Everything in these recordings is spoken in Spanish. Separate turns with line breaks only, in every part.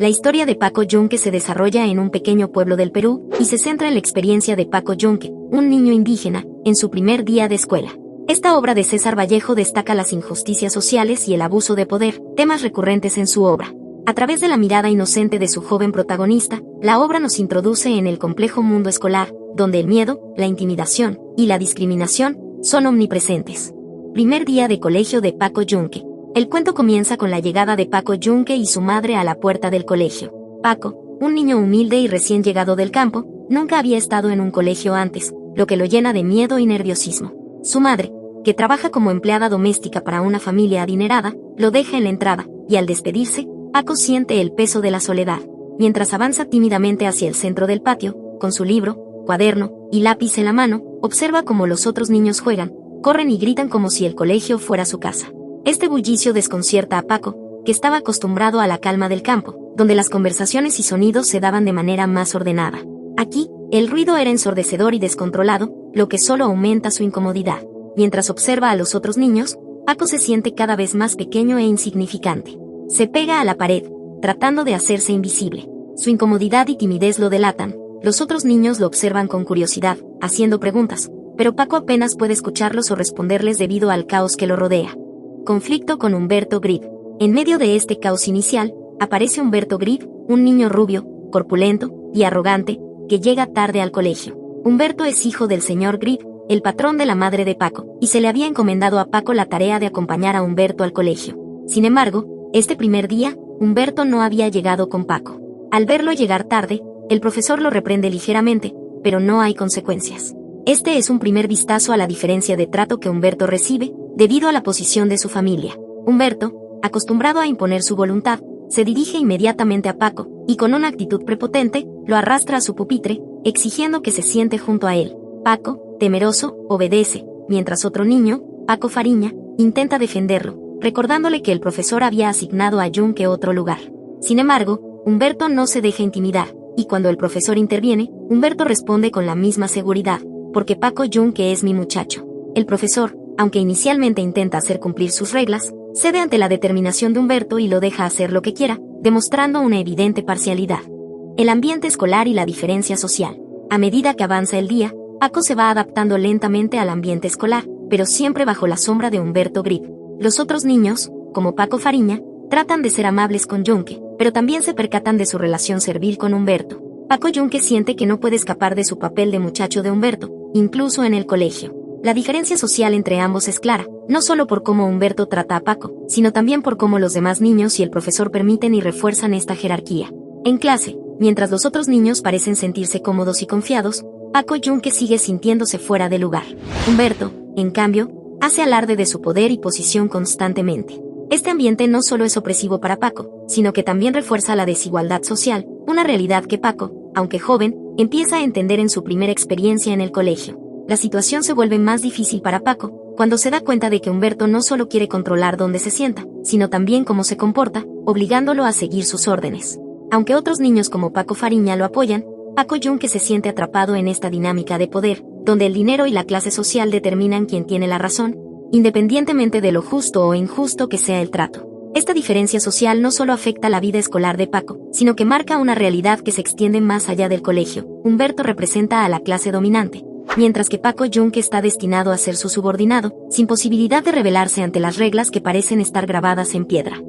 La historia de Paco Yunque se desarrolla en un pequeño pueblo del Perú y se centra en la experiencia de Paco Yunque, un niño indígena, en su primer día de escuela. Esta obra de César Vallejo destaca las injusticias sociales y el abuso de poder, temas recurrentes en su obra. A través de la mirada inocente de su joven protagonista, la obra nos introduce en el complejo mundo escolar, donde el miedo, la intimidación y la discriminación son omnipresentes. Primer día de colegio de Paco Yunque. El cuento comienza con la llegada de Paco Yunque y su madre a la puerta del colegio. Paco, un niño humilde y recién llegado del campo, nunca había estado en un colegio antes, lo que lo llena de miedo y nerviosismo. Su madre, que trabaja como empleada doméstica para una familia adinerada, lo deja en la entrada, y al despedirse, Paco siente el peso de la soledad. Mientras avanza tímidamente hacia el centro del patio, con su libro, cuaderno y lápiz en la mano, observa cómo los otros niños juegan, corren y gritan como si el colegio fuera su casa. Este bullicio desconcierta a Paco, que estaba acostumbrado a la calma del campo, donde las conversaciones y sonidos se daban de manera más ordenada. Aquí, el ruido era ensordecedor y descontrolado, lo que solo aumenta su incomodidad. Mientras observa a los otros niños, Paco se siente cada vez más pequeño e insignificante. Se pega a la pared, tratando de hacerse invisible. Su incomodidad y timidez lo delatan. Los otros niños lo observan con curiosidad, haciendo preguntas, pero Paco apenas puede escucharlos o responderles debido al caos que lo rodea. Conflicto con Humberto Grip. En medio de este caos inicial, aparece Humberto Grip, un niño rubio, corpulento y arrogante, que llega tarde al colegio. Humberto es hijo del señor Grip, el patrón de la madre de Paco, y se le había encomendado a Paco la tarea de acompañar a Humberto al colegio. Sin embargo, este primer día, Humberto no había llegado con Paco. Al verlo llegar tarde, el profesor lo reprende ligeramente, pero no hay consecuencias. Este es un primer vistazo a la diferencia de trato que Humberto recibe, debido a la posición de su familia. Humberto, acostumbrado a imponer su voluntad, se dirige inmediatamente a Paco, y con una actitud prepotente, lo arrastra a su pupitre, exigiendo que se siente junto a él. Paco, temeroso, obedece, mientras otro niño, Paco Fariña, intenta defenderlo, recordándole que el profesor había asignado a Yunque otro lugar. Sin embargo, Humberto no se deja intimidar, y cuando el profesor interviene, Humberto responde con la misma seguridad, porque Paco Yunque es mi muchacho. El profesor, aunque inicialmente intenta hacer cumplir sus reglas, cede ante la determinación de Humberto y lo deja hacer lo que quiera, demostrando una evidente parcialidad. El ambiente escolar y la diferencia social. A medida que avanza el día, Paco se va adaptando lentamente al ambiente escolar, pero siempre bajo la sombra de Humberto Grip. Los otros niños, como Paco Fariña, tratan de ser amables con Yunque, pero también se percatan de su relación servil con Humberto. Paco Yunque siente que no puede escapar de su papel de muchacho de Humberto, incluso en el colegio. La diferencia social entre ambos es clara, no solo por cómo Humberto trata a Paco, sino también por cómo los demás niños y el profesor permiten y refuerzan esta jerarquía. En clase, mientras los otros niños parecen sentirse cómodos y confiados, Paco Yunque sigue sintiéndose fuera de lugar. Humberto, en cambio, hace alarde de su poder y posición constantemente. Este ambiente no solo es opresivo para Paco, sino que también refuerza la desigualdad social, una realidad que Paco, aunque joven, empieza a entender en su primera experiencia en el colegio. La situación se vuelve más difícil para Paco, cuando se da cuenta de que Humberto no solo quiere controlar dónde se sienta, sino también cómo se comporta, obligándolo a seguir sus órdenes. Aunque otros niños como Paco Fariña lo apoyan, Paco Yunque se siente atrapado en esta dinámica de poder, donde el dinero y la clase social determinan quién tiene la razón, independientemente de lo justo o injusto que sea el trato. Esta diferencia social no solo afecta la vida escolar de Paco, sino que marca una realidad que se extiende más allá del colegio. Humberto representa a la clase dominante, mientras que Paco Yunque está destinado a ser su subordinado, sin posibilidad de rebelarse ante las reglas que parecen estar grabadas en piedra.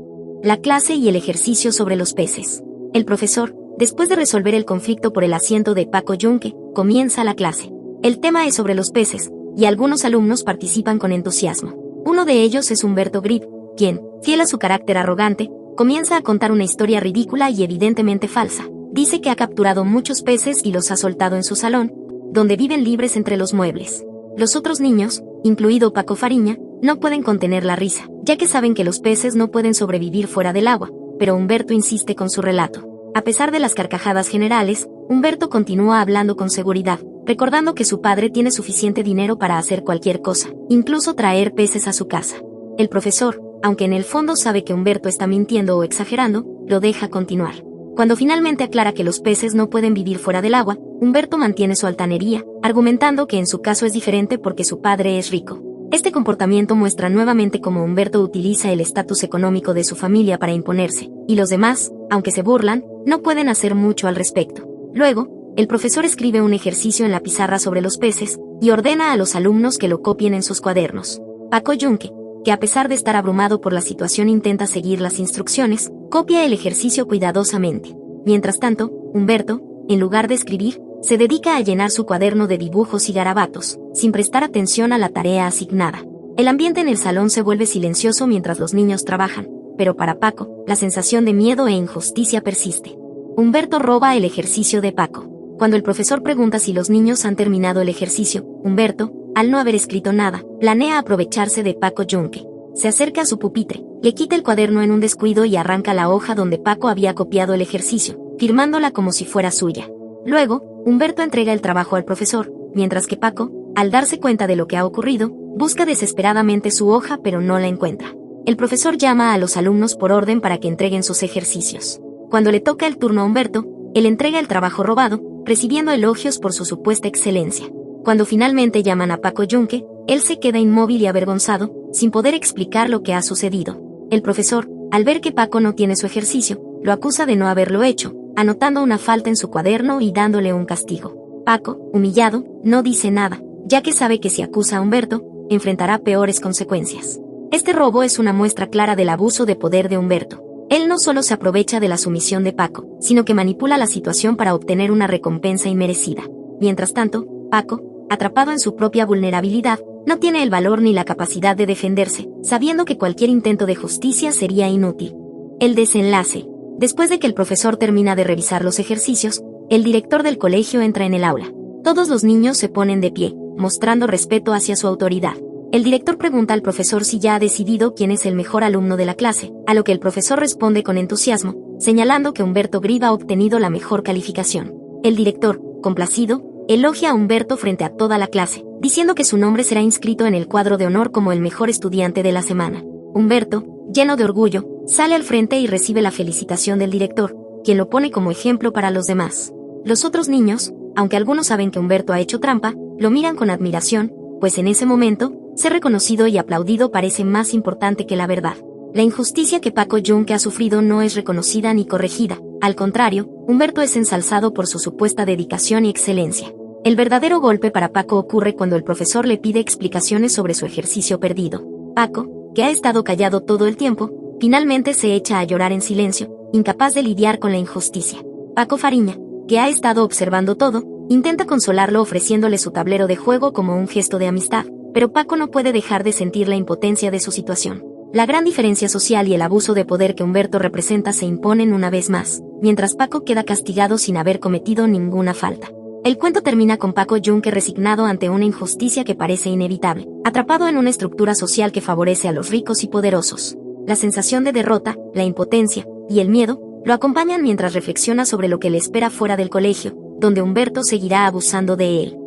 La clase y el ejercicio sobre los peces. El profesor, después de resolver el conflicto por el asiento de Paco Yunque, comienza la clase. El tema es sobre los peces, y algunos alumnos participan con entusiasmo. Uno de ellos es Humberto Grip, quien, fiel a su carácter arrogante, comienza a contar una historia ridícula y evidentemente falsa. Dice que ha capturado muchos peces y los ha soltado en su salón, donde viven libres entre los muebles. Los otros niños, incluido Paco Fariña, no pueden contener la risa, ya que saben que los peces no pueden sobrevivir fuera del agua, pero Humberto insiste con su relato. A pesar de las carcajadas generales, Humberto continúa hablando con seguridad, recordando que su padre tiene suficiente dinero para hacer cualquier cosa, incluso traer peces a su casa. El profesor, aunque en el fondo sabe que Humberto está mintiendo o exagerando, lo deja continuar. Cuando finalmente aclara que los peces no pueden vivir fuera del agua, Humberto mantiene su altanería, argumentando que en su caso es diferente porque su padre es rico. Este comportamiento muestra nuevamente cómo Humberto utiliza el estatus económico de su familia para imponerse, y los demás, aunque se burlan, no pueden hacer mucho al respecto. Luego, el profesor escribe un ejercicio en la pizarra sobre los peces, y ordena a los alumnos que lo copien en sus cuadernos. Paco Yunque, que a pesar de estar abrumado por la situación intenta seguir las instrucciones, copia el ejercicio cuidadosamente. Mientras tanto, Humberto, en lugar de escribir, se dedica a llenar su cuaderno de dibujos y garabatos, sin prestar atención a la tarea asignada. El ambiente en el salón se vuelve silencioso mientras los niños trabajan, pero para Paco, la sensación de miedo e injusticia persiste. Humberto roba el ejercicio de Paco. Cuando el profesor pregunta si los niños han terminado el ejercicio, Humberto, al no haber escrito nada, planea aprovecharse de Paco Yunque. Se acerca a su pupitre, le quita el cuaderno en un descuido y arranca la hoja donde Paco había copiado el ejercicio, firmándola como si fuera suya. Luego, Humberto entrega el trabajo al profesor, mientras que Paco, al darse cuenta de lo que ha ocurrido, busca desesperadamente su hoja pero no la encuentra. El profesor llama a los alumnos por orden para que entreguen sus ejercicios. Cuando le toca el turno a Humberto, él entrega el trabajo robado, recibiendo elogios por su supuesta excelencia. Cuando finalmente llaman a Paco Yunque, él se queda inmóvil y avergonzado, sin poder explicar lo que ha sucedido. El profesor, al ver que Paco no tiene su ejercicio, lo acusa de no haberlo hecho, anotando una falta en su cuaderno y dándole un castigo. Paco, humillado, no dice nada, ya que sabe que si acusa a Humberto, enfrentará peores consecuencias. Este robo es una muestra clara del abuso de poder de Humberto. Él no solo se aprovecha de la sumisión de Paco, sino que manipula la situación para obtener una recompensa inmerecida. Mientras tanto, Paco, atrapado en su propia vulnerabilidad, no tiene el valor ni la capacidad de defenderse, sabiendo que cualquier intento de justicia sería inútil. El desenlace. Después de que el profesor termina de revisar los ejercicios, el director del colegio entra en el aula. Todos los niños se ponen de pie, mostrando respeto hacia su autoridad. El director pregunta al profesor si ya ha decidido quién es el mejor alumno de la clase, a lo que el profesor responde con entusiasmo, señalando que Humberto Griva ha obtenido la mejor calificación. El director, complacido, elogia a Humberto frente a toda la clase, diciendo que su nombre será inscrito en el cuadro de honor como el mejor estudiante de la semana. Humberto, lleno de orgullo, sale al frente y recibe la felicitación del director, quien lo pone como ejemplo para los demás. Los otros niños, aunque algunos saben que Humberto ha hecho trampa, lo miran con admiración, pues en ese momento, ser reconocido y aplaudido parece más importante que la verdad. La injusticia que Paco Yunque ha sufrido no es reconocida ni corregida, al contrario, Humberto es ensalzado por su supuesta dedicación y excelencia. El verdadero golpe para Paco ocurre cuando el profesor le pide explicaciones sobre su ejercicio perdido. Paco, que ha estado callado todo el tiempo, finalmente se echa a llorar en silencio, incapaz de lidiar con la injusticia. Paco Fariña, que ha estado observando todo, intenta consolarlo ofreciéndole su tablero de juego como un gesto de amistad, pero Paco no puede dejar de sentir la impotencia de su situación. La gran diferencia social y el abuso de poder que Humberto representa se imponen una vez más, mientras Paco queda castigado sin haber cometido ninguna falta. El cuento termina con Paco Yunque resignado ante una injusticia que parece inevitable, atrapado en una estructura social que favorece a los ricos y poderosos. La sensación de derrota, la impotencia y el miedo lo acompañan mientras reflexiona sobre lo que le espera fuera del colegio, donde Humberto seguirá abusando de él.